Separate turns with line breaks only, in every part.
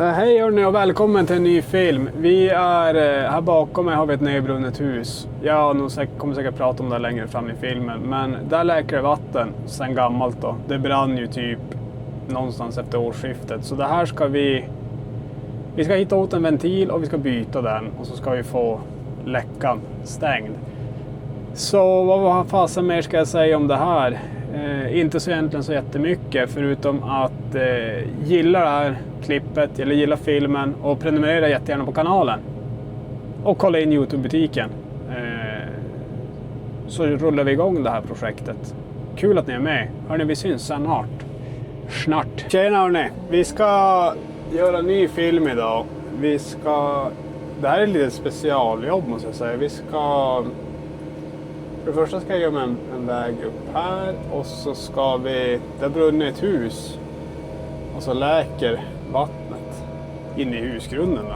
Hej hörni och välkommen till en ny film. Vi är här bakom mig har vi ett nedbrunnet hus. Jag kommer säkert prata om det längre fram i filmen. Men där läker det vatten sen gammalt då. Det brann ju typ någonstans efter årsskiftet. Så det här ska vi ska hitta åt en ventil och vi ska byta den. Och så ska vi få läckan stängd. Så vad fasen mer ska jag säga om det här? Inte så egentligen så jättemycket förutom att gilla det här klippet eller gilla filmen och prenumerera jättegärna på kanalen och kolla in Youtube-butiken, så rullar vi igång det här projektet. Kul att ni är med. Hörni, vi syns snart. Tjena hörni, vi ska göra en ny film idag. Det här är lite specialjobb måste jag säga. För det första ska jag göra en väg upp här och så ska det brunner ett hus och så läker vattnet in i husgrunden då.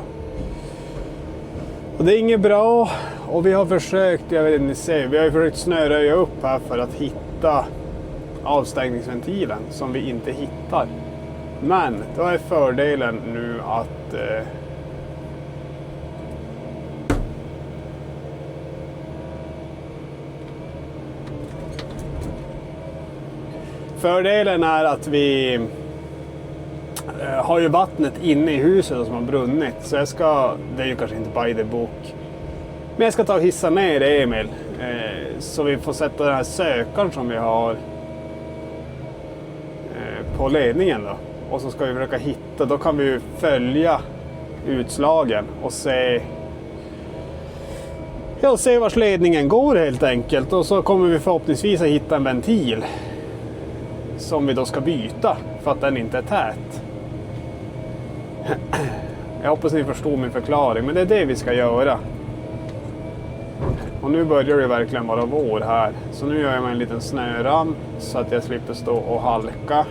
Och det är inget bra och vi har försökt, vi har försökt snöröja upp här för att hitta avstängningsventilen som vi inte hittar. Men då är fördelen nu att fördelen är att vi har ju vattnet inne i huset som har brunnit. Så det är ju kanske inte by the book. Men jag ska ta och hissa ner Emil. Så vi får sätta den här sökaren som vi har på ledningen då. Och så ska vi försöka hitta, då kan vi ju följa utslagen och se vars ledningen går helt enkelt. Och så kommer vi förhoppningsvis att hitta en ventil som vi då ska byta för att den inte är tät. Jag hoppas ni förstår min förklaring, men det är det vi ska göra. Och nu börjar det verkligen vara vår här. Så nu gör jag mig en liten snöram så att jag slipper stå och halka.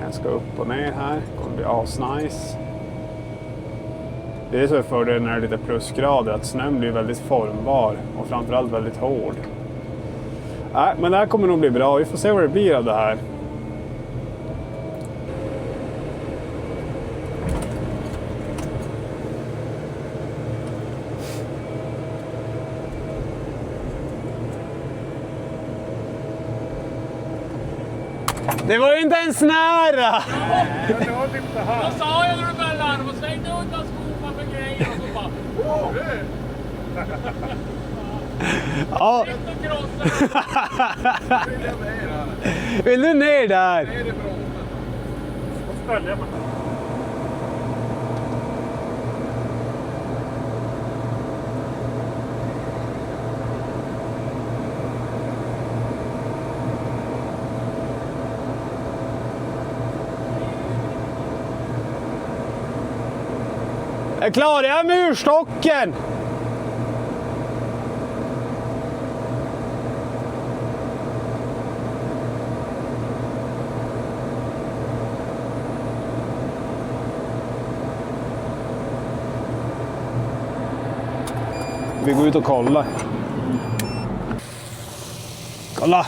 Jag ska upp och ner här. Det kommer bli asnice. Det är så fördelen när det är lite plusgrader att snön blir väldigt formbar och framförallt väldigt hård. Nej, men det här kommer nog bli bra. Vi får se vad det blir av det här. Det var ju inte ens nära!
Jag sa ju när du började larma, slängde undan skorna för grejer och så bara...
Ja. Vill du ner där? Jag är klar, jag är murstocken! Vi går ut och kollar. Kolla!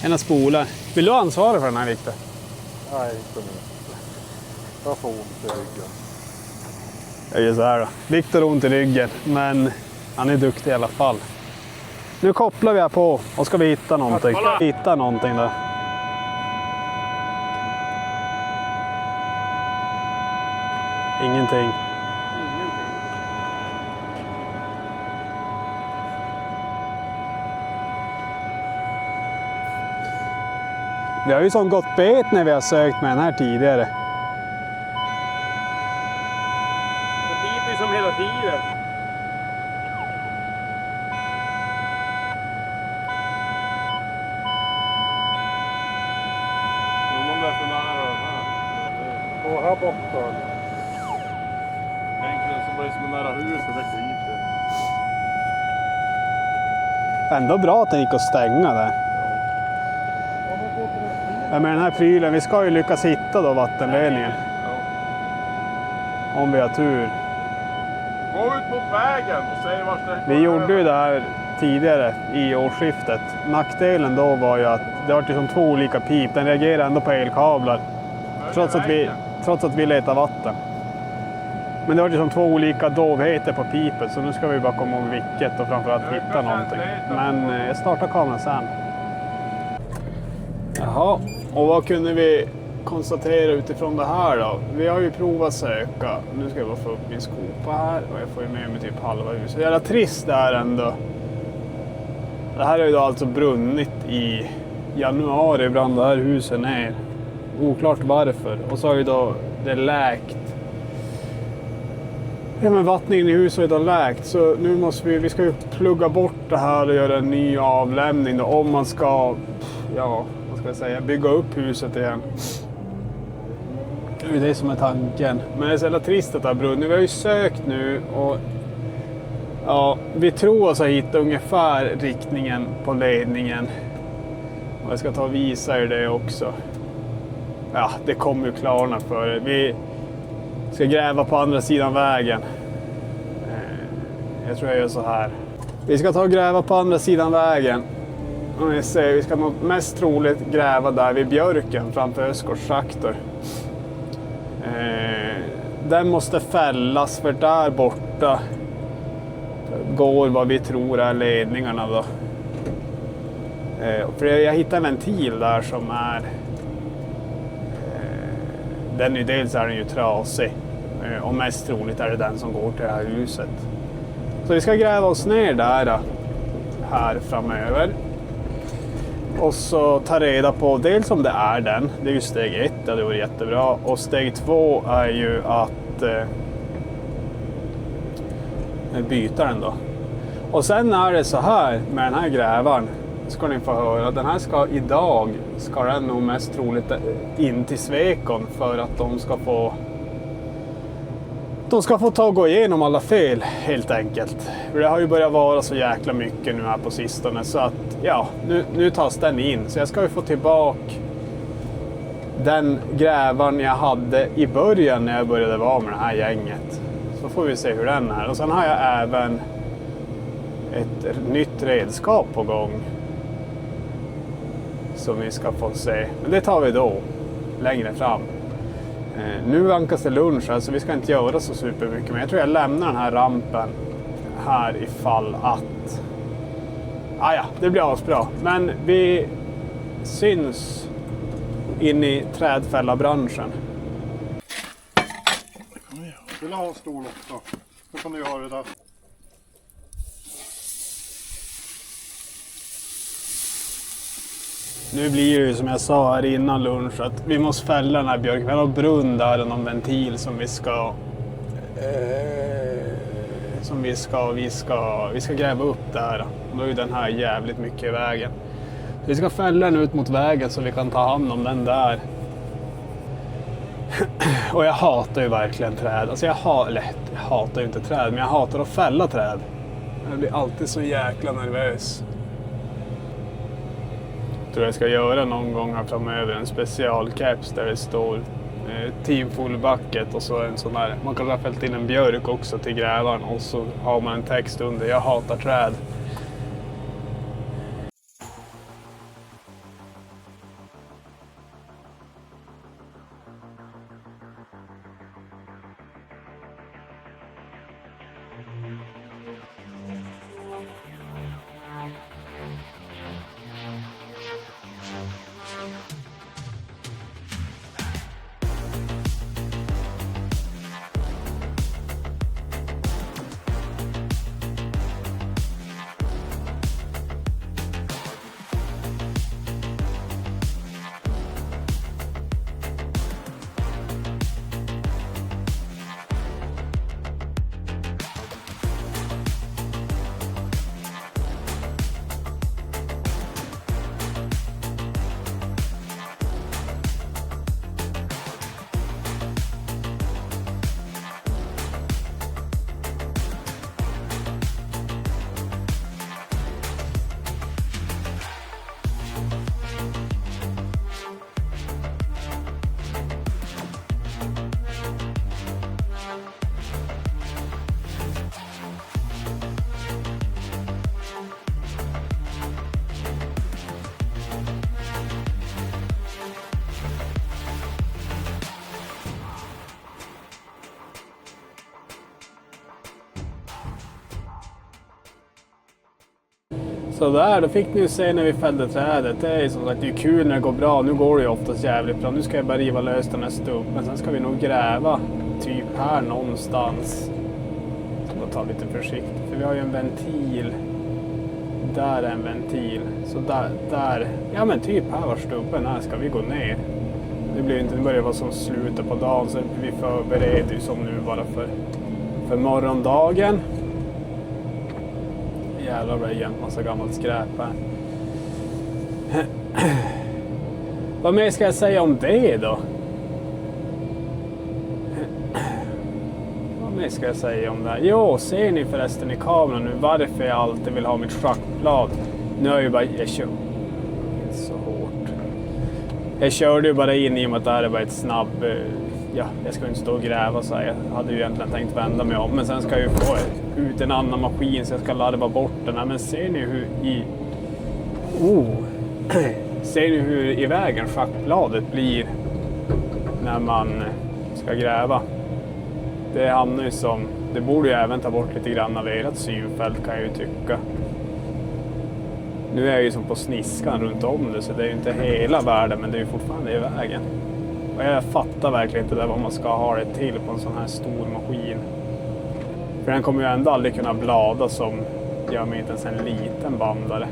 Ena spolar. Vill du ansvara för den här, Victor?
Nej, inte nu. Jag får ont i ryggen.
Jag gör så här då. Victor har ont i ryggen, men han är duktig i alla fall. Nu kopplar vi här på och ska vi hitta någonting. Hitta någonting där. Ingenting. Vi har ju sån gott bet när vi har sökt med den här tidigare.
Det piper ju som hela tiden.
Undrar om det är för nära den här. Och här borta. Egentligen så blir det som nära huset, det skiter.
Ändå bra att den gick att stänga där. Ja, med den här prylen, vi ska ju lyckas hitta då vattenledningen. Om vi har tur.
Gå ut mot vägen och säg vart det är.
Vi gjorde ju det här tidigare i årsskiftet. Nackdelen då var ju att det var liksom 2 olika pip. Den reagerar ändå på elkablar. Trots att vi letar vatten. Men det var liksom 2 olika dovheter på pipet, så nu ska vi bara komma ihåg vilket och framförallt hitta någonting. Men jag startar kameran sen. Jaha, och vad kunde vi konstatera utifrån det här då? Vi har ju provat söka. Nu ska jag bara få upp min skopa här och jag får ju med mig typ halva huset. Jävla trist det här ändå. Det här är ju då alltså brunnit i januari, brann det här huset ner. Oklart varför. Och så har ju då det läkt. Ja, men vattningen i huset är då läkt, så nu måste vi ska ju plugga bort det här och göra en ny avlämning då, om man ska, ja, vad ska jag säga, bygga upp huset igen. Det är det som är tanken. Men det är så jävla trist att det har brunnit. Vi har ju sökt nu och ja, vi tror oss ha hittat ungefär riktningen på ledningen. Och jag ska ta och visa er det också. Ja, det kommer ju klarna för er. Vi ska gräva på andra sidan vägen. Jag tror jag gör så här. Vi ska ta och gräva på andra sidan vägen. Och vi ska nog mest troligt gräva där vid björken framför Ösgårds traktor. Den måste fällas, för där borta går vad vi tror är ledningarna då. För jag hittade en ventil där som är... Den är dels är den ju trasig. Och mest troligt är det den som går till det här huset. Så vi ska gräva oss ner där här framöver. Och så ta reda på dels om det är den. Det är ju steg 1, det var jättebra. Och steg 2 är ju att byta den då. Och sen är det så här med den här grävaren. Ska ni få höra. Den här ska den nog mest troligt in till Svekon för att de ska få ta och gå igenom alla fel helt enkelt. För det har ju börjat vara så jäkla mycket nu här på sistone, så att ja, nu tas den in. Så jag ska ju få tillbaka den grävaren jag hade i början när jag började vara med det här gänget. Så får vi se hur den är. Och sen har jag även ett nytt redskap på gång som vi ska få se. Men det tar vi då längre fram. Nu vankas det lunch, så vi ska inte göra så supermycket. Men jag tror jag lämnar den här rampen här ifall att... ja, det blir asbra. Men vi syns in i trädfällarbranschen.
Vill du ha en stol också? Så kan du göra det där.
Nu blir det ju som jag sa här innan lunch att vi måste fälla den här björken. Vi har någon brunn där och någon ventil som vi ska gräva upp där. Och då är den här jävligt mycket i vägen. Så vi ska fälla den ut mot vägen så vi kan ta hand om den där. Och jag hatar ju verkligen träd. Alltså jag hatar ju inte träd, men jag hatar att fälla träd. Jag blir alltid så jäkla nervös. Jag tror jag ska göra någon gång här framöver en specialcaps där det står Team Full Bucket och så en sån här. Man kan ha fällt in en björk också till grävaren och så har man en text under. Jag hatar träd. Så där, då fick ni ju se när vi fällde trädet. Det är som sagt, det är kul när det går bra. Nu går det ju oftast jävligt bra. Nu ska jag bara riva lös den här stubben. Sen ska vi nog gräva typ här någonstans. Så bara ta lite försiktigt. För vi har ju en ventil. Där är en ventil. Så där. Ja men typ här var stubben. Här ska vi gå ner. Det blir inte, det börjar vara som slutet på dagen. Så vi förbereder ju som nu bara för morgondagen. Jävlar vad det är igen massa gammalt skräp här. Vad mer ska jag säga om det då? Vad mer ska jag säga om det här? Jo, ser ni förresten i kameran nu varför jag alltid vill ha mitt schackblad? Nu har jag ju bara... Jag kör så hårt. Jag körde ju bara in i och med att det här är bara ett snabb... Ja, jag ska inte stå och gräva så här. Jag hade ju egentligen tänkt vända mig om. Men sen ska jag ju få ut en annan maskin så jag ska larva bort den här. Men ser ni hur ser ni hur i vägen schackbladet blir när man ska gräva? Det hamnar ju som... Det borde ju även ta bort lite grann av ert synfält kan jag ju tycka. Nu är jag ju som på sniskan runt om det så det är ju inte hela världen men det är ju fortfarande i vägen. Och jag fattar verkligen inte vad man ska ha det till på en sån här stor maskin. För den kommer ju ändå aldrig kunna blada som gör mig inte ens en liten bandare.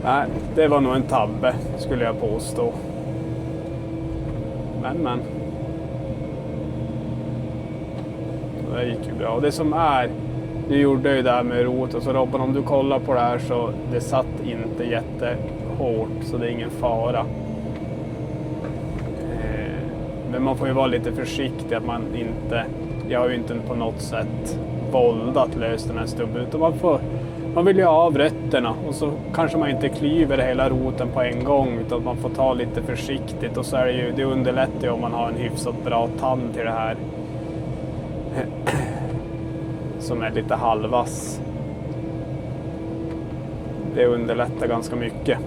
Nej, det var nog en tabbe skulle jag påstå. Men. Det gick ju bra. Och det som är, nu gjorde jag ju det här med rot och så Robban om du kollar på det här så det satt inte jättehårt så det är ingen fara. Men man får ju vara lite försiktig att man inte, jag har ju inte på något sätt våldat lös den här stubben utan man vill ju ha av rötterna och så kanske man inte klyver hela roten på en gång utan man får ta lite försiktigt och så är det ju, det underlättar ju om man har en hyfsat bra tand till det här som är lite halvvass. Det underlättar ganska mycket.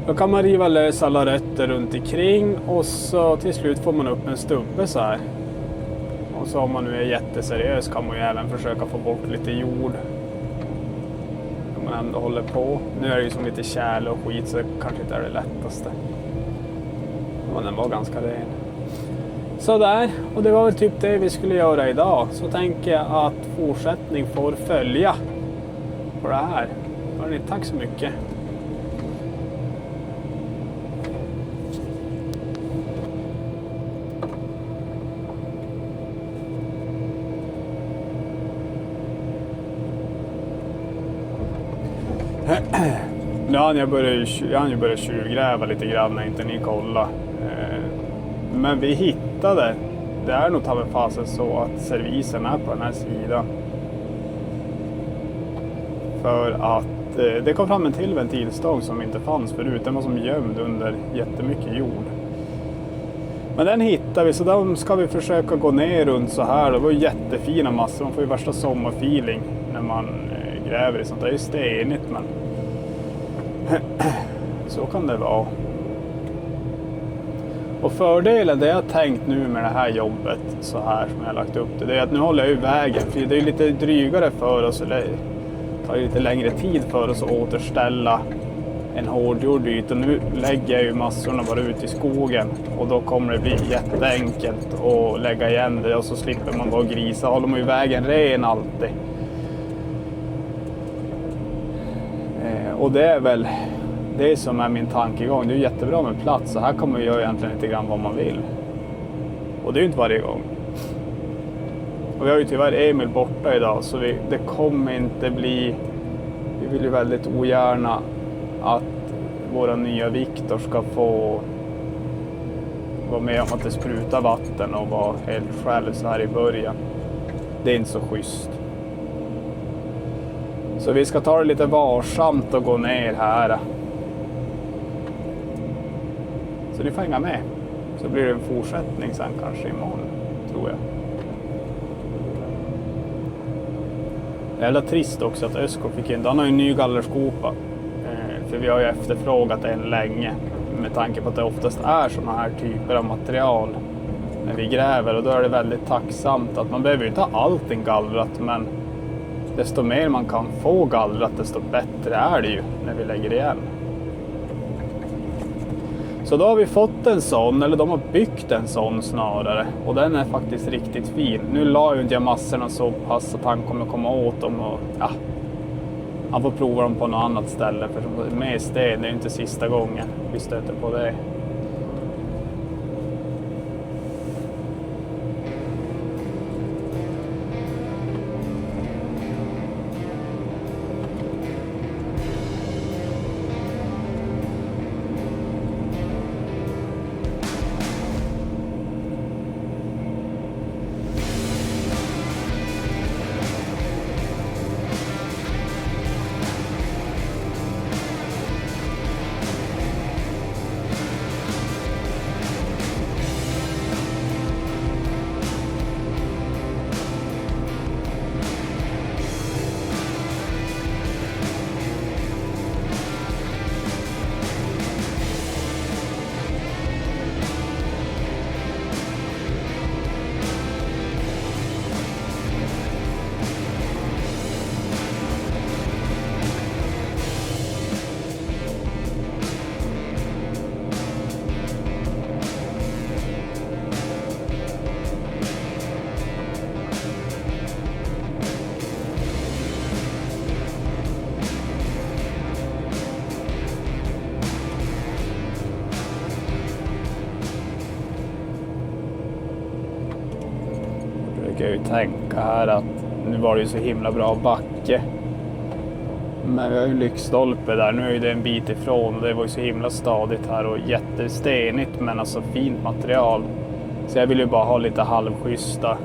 Då kan man riva lös alla rötter runt omkring och så till slut får man upp en stubbe så här. Och så om man nu är jätteseriös kan man ju även försöka få bort lite jord. Om man ändå håller på. Nu är det ju som lite kärl och skit så det kanske inte är det lättaste. Men den var ganska ren. Sådär, och det var väl typ det vi skulle göra idag. Så tänker jag att fortsättning får följa på det här. Hörrni, tack så mycket. Nu har jag börjat tjuvgräva lite grann när inte ni kollar. Men vi hittade, det är nog fasen så att servisen är på den här sidan. För att det kom fram en till ventilstång som inte fanns förut. Den var som gömd under jättemycket jord. Men den hittade vi så då ska vi försöka gå ner runt så här. Det var jättefina massor, man får ju värsta sommarfeeling när man gräver i sånt. Det är ju stenigt men så kan det vara. Och fördelen det jag har tänkt nu med det här jobbet så här som jag har lagt upp det är att nu håller jag ju vägen. För det är lite drygare för oss, eller det tar lite längre tid för oss att återställa en hårdgjord yta. Nu lägger jag ju massorna bara ut i skogen och då kommer det bli jätteenkelt att lägga igen det och så slipper man vara grisa. Håller man ju vägen ren alltid. Och det är väl det som är min tankegång. Det är jättebra med plats så här kommer man göra egentligen lite grann vad man vill. Och det är ju inte varje gång. Och vi har ju tyvärr Emil borta idag så det kommer inte bli... Vi vill ju väldigt ogärna att våra nya Viktor ska få vara med om att det sprutar vatten och vara helt själv så här i början. Det är inte så schysst. Så vi ska ta det lite varsamt och gå ner här. Så ni får hänga med. Så blir det en fortsättning sen kanske imorgon, tror jag. Det är jävla trist också att Ösko fick in. Han har ju en ny gallerskopa. För vi har ju efterfrågat en länge. Med tanke på att det oftast är såna här typer av material. när vi gräver, och då är det väldigt tacksamt att man behöver ju inte ha allting gallrat, men desto mer man kan få gallrat desto bättre är det ju när vi lägger igen. Så då har vi fått en sån, eller de har byggt en sån snarare, och den är faktiskt riktigt fin. Nu la ju inte jag massorna så pass att han kommer komma åt dem, och ja, han får prova dem på något annat ställe, för med sten, det är inte sista gången vi stöter på det. Jag ju tänka här att nu var det ju så himla bra backe, men vi har ju en lyktstolpe där, nu är ju det en bit ifrån, och det var ju så himla stadigt här och jättestenigt, men alltså fint material, så jag vill ju bara ha lite halvschyssta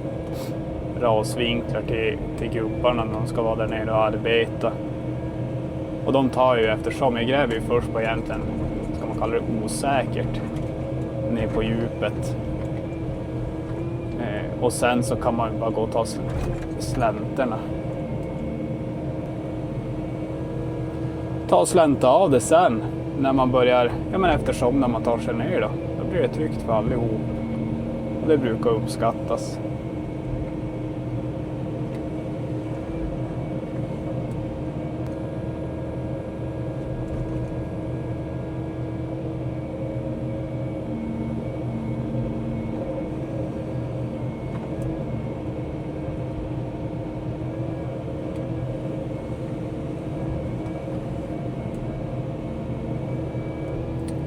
rasvinklar till gubbarna när de ska vara där nere och arbeta, och de tar ju, eftersom jag gräver ju först på egentligen, ska man kalla det osäkert, ner på djupet. Och sen så kan man bara gå och ta slänterna. Ta slänta av det sen när man börjar, ja men eftersom när man tar sig ner då blir det tryggt för allihop. Och det brukar uppskattas.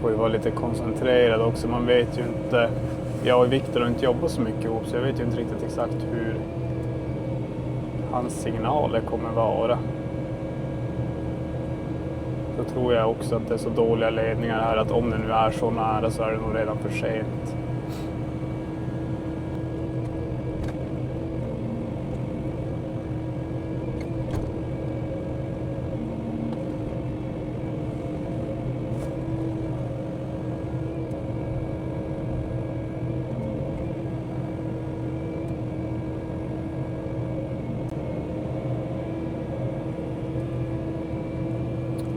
Får ju vara lite koncentrerad också, man vet ju inte, jag och Viktor har inte jobbat så mycket ihop, så jag vet ju inte riktigt exakt hur hans signaler kommer vara. Så tror jag också att det är så dåliga ledningar här att om det nu är så nära så är det nog redan för sent.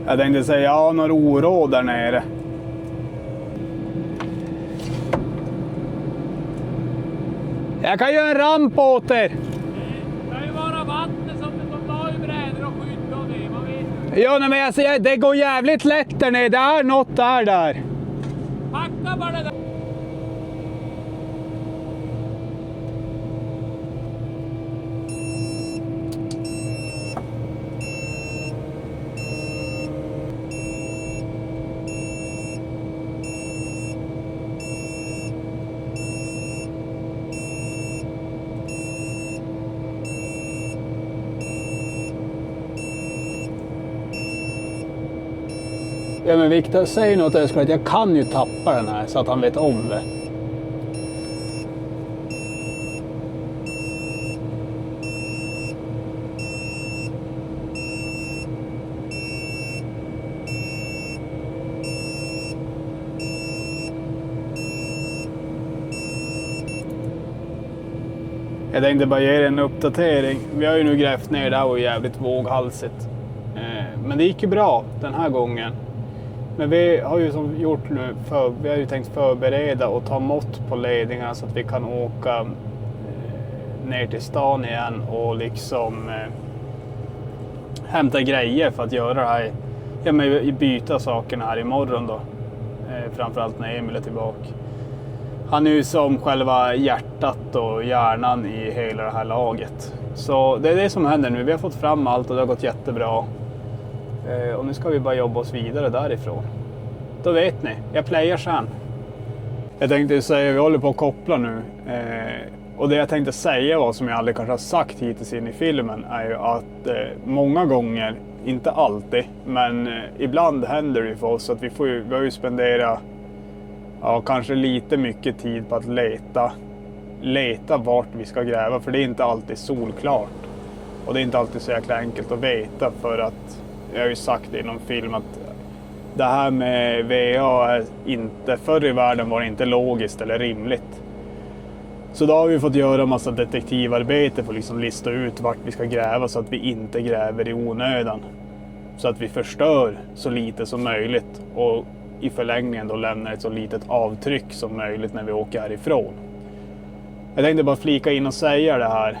Jag tänkte säga, jag har några oråd där nere. Jag kan göra en ramp åt er.
Det kan ju vara vatten som de tar i brädor och skydd och det, man vet.
Ja, nej, men jag säger, det går jävligt lätt där nere. Det är något där.
Packa bara det där.
Ja, men Viktor säger något att jag kan ju tappa den här så att han vet om det. Jag tänkte bara ge er en uppdatering. Vi har ju nu grävt ner, det här var ju jävligt våghalsigt. Men det gick ju bra den här gången. Men vi har ju som gjort nu, vi har ju tänkt förbereda och ta mått på ledningarna så att vi kan åka ner till stan igen och liksom hämta grejer för att göra det här. Ja, men byta sakerna här imorgon då. Framförallt när Emil är tillbaka. Han är ju som själva hjärtat och hjärnan i hela det här laget. Så det är det som händer nu. Vi har fått fram allt och det har gått jättebra. Och nu ska vi bara jobba oss vidare därifrån. Då vet ni, jag playar sen. Jag tänkte säga, vi håller på att koppla nu. Och det jag tänkte säga var, som jag aldrig kanske har sagt hittills in i filmen, är ju att många gånger, inte alltid, men ibland händer det för oss att vi har ju spendera kanske lite mycket tid på att leta vart vi ska gräva, för det är inte alltid solklart. Och det är inte alltid så jäkla enkelt att veta, för att jag har ju sagt det i någon film att det här med VA är inte, förr i världen var det inte logiskt eller rimligt. Så då har vi fått göra en massa detektivarbete för att liksom lista ut vart vi ska gräva så att vi inte gräver i onödan. Så att vi förstör så lite som möjligt och i förlängningen då lämnar ett så litet avtryck som möjligt när vi åker härifrån. Jag tänkte bara flika in och säga det här,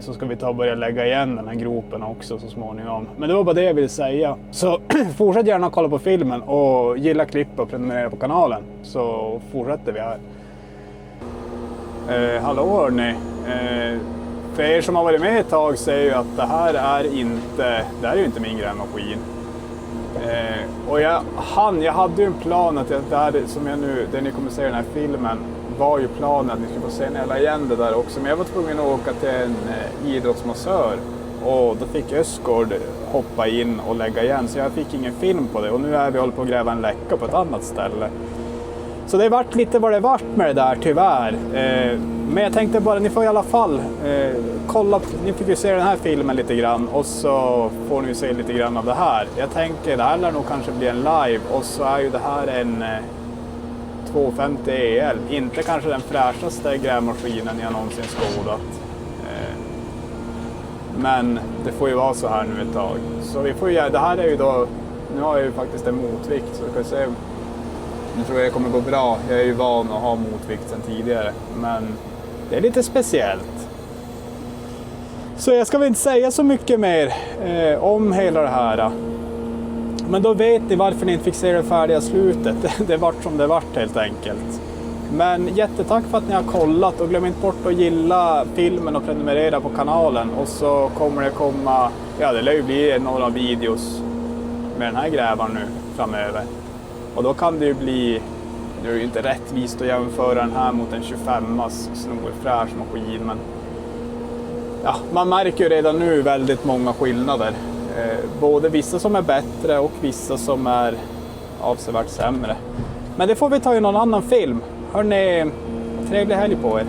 så ska vi ta och börja lägga igen den här gropen också så småningom. Men det var bara det jag ville säga. Så fortsätt gärna kolla på filmen och gilla klipp och prenumerera på kanalen, så fortsätter vi här. Hallå hörni. För er som har varit med ett tag säger ju att det här är ju inte min grävmaskin. Och jag hade ju en plan att det här som det ni kommer se i den här filmen var ju planen att ni skulle få se när jag la igen det där också. Men jag var tvungen att åka till en idrottsmassör och då fick Ösgård hoppa in och lägga igen, så jag fick ingen film på det. Och nu är vi håller på att gräva en läcka på ett annat ställe. Så det har varit lite vad det varit med det där, tyvärr. Men jag tänkte bara, ni får i alla fall kolla, ni fick ju se den här filmen lite grann och så får ni se lite grann av det här. Jag tänker, det här lär nog kanske bli en live, och så är ju det här en 250 EL. Inte kanske den fräschaste grävmaskinen jag någonsin skådat. Men det får ju vara så här nu ett tag. Så vi får ju, det här är ju då, nu har jag ju faktiskt en motvikt, så vi kan se. Nu tror jag det kommer gå bra. Jag är ju van att ha motvikt sedan tidigare. Men det är lite speciellt. Så jag ska väl inte säga så mycket mer om hela det här. Men då vet ni varför ni inte fick se det färdiga slutet. Det vart som det vart helt enkelt. Men jättetack för att ni har kollat. Och glöm inte bort att gilla filmen och prenumerera på kanalen. Och så kommer det komma, ja det lär ju bli några videos med den här grävaren nu framöver. Och då kan det ju bli, det är ju inte rättvist att jämföra den här mot en 25-as snorfräsch maskin, men ja, man märker ju redan nu väldigt många skillnader. Både vissa som är bättre och vissa som är avsevärt sämre. Men det får vi ta i någon annan film. Hörrni, trevlig helg på er.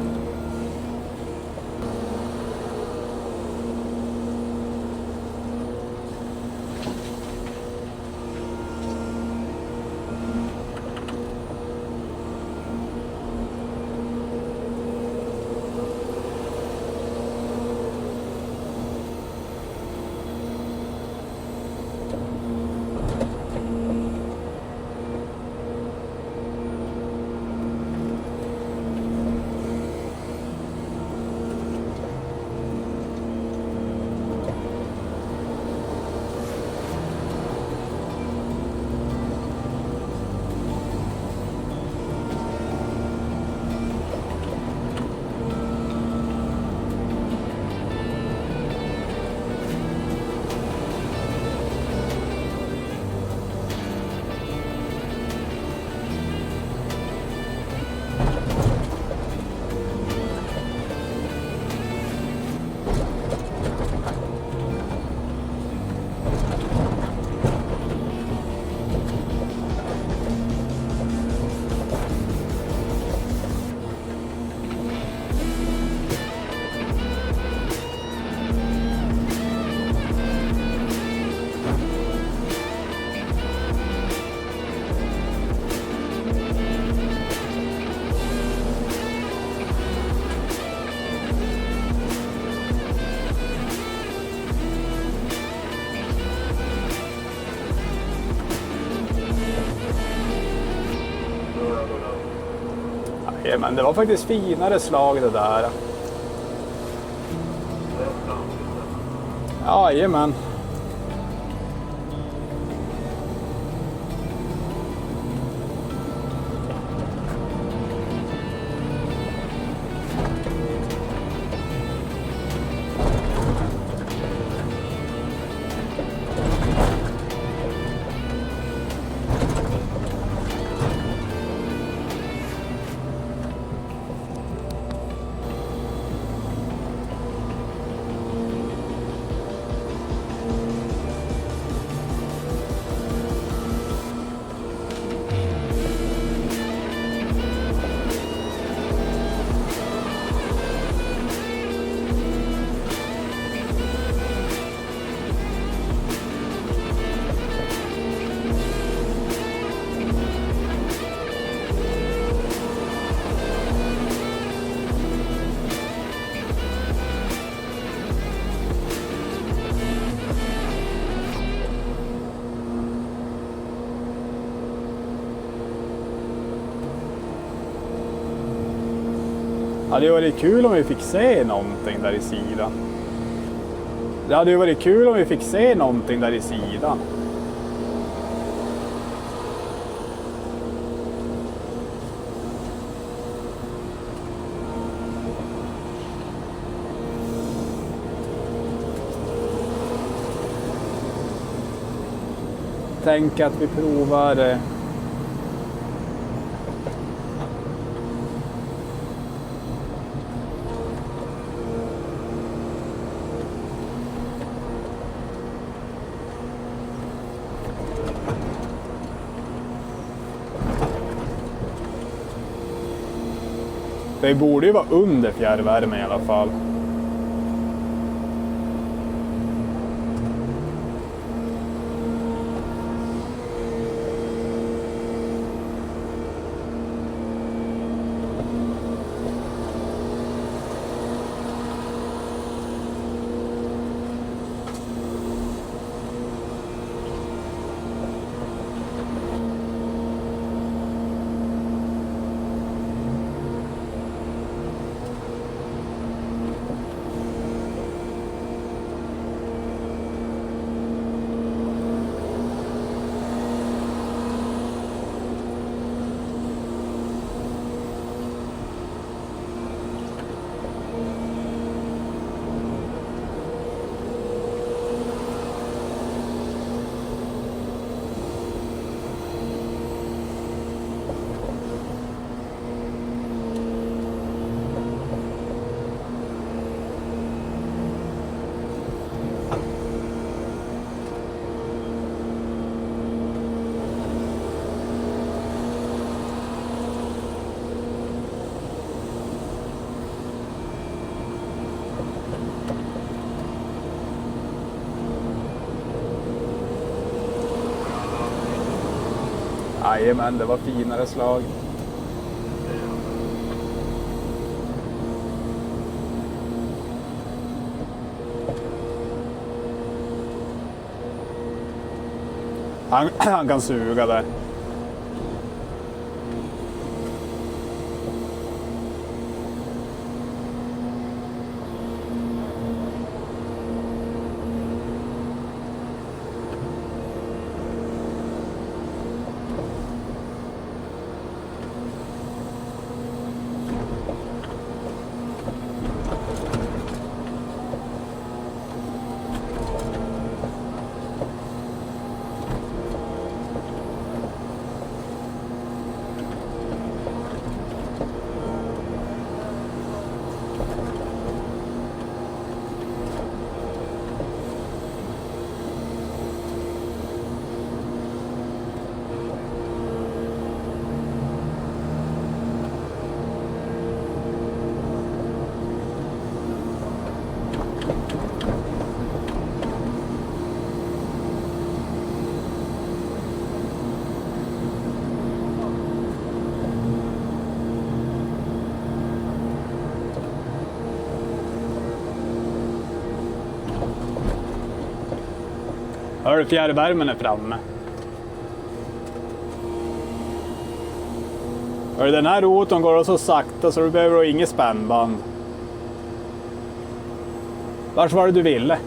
Aj, men det var faktiskt finare slag det där. Jajamän. Det hade varit kul om vi fick se någonting där i sidan. Det hade ju varit kul om vi fick se någonting där i sidan. Tänk att vi provar... Det borde ju vara under fjärrvärme i alla fall. Jajamän, det var finare slag. Han kan suga där. Hör du, fjärrvärmen är framme. Hörru, den här rotorn går så sakta så du behöver inget spännband. Vart var det du ville?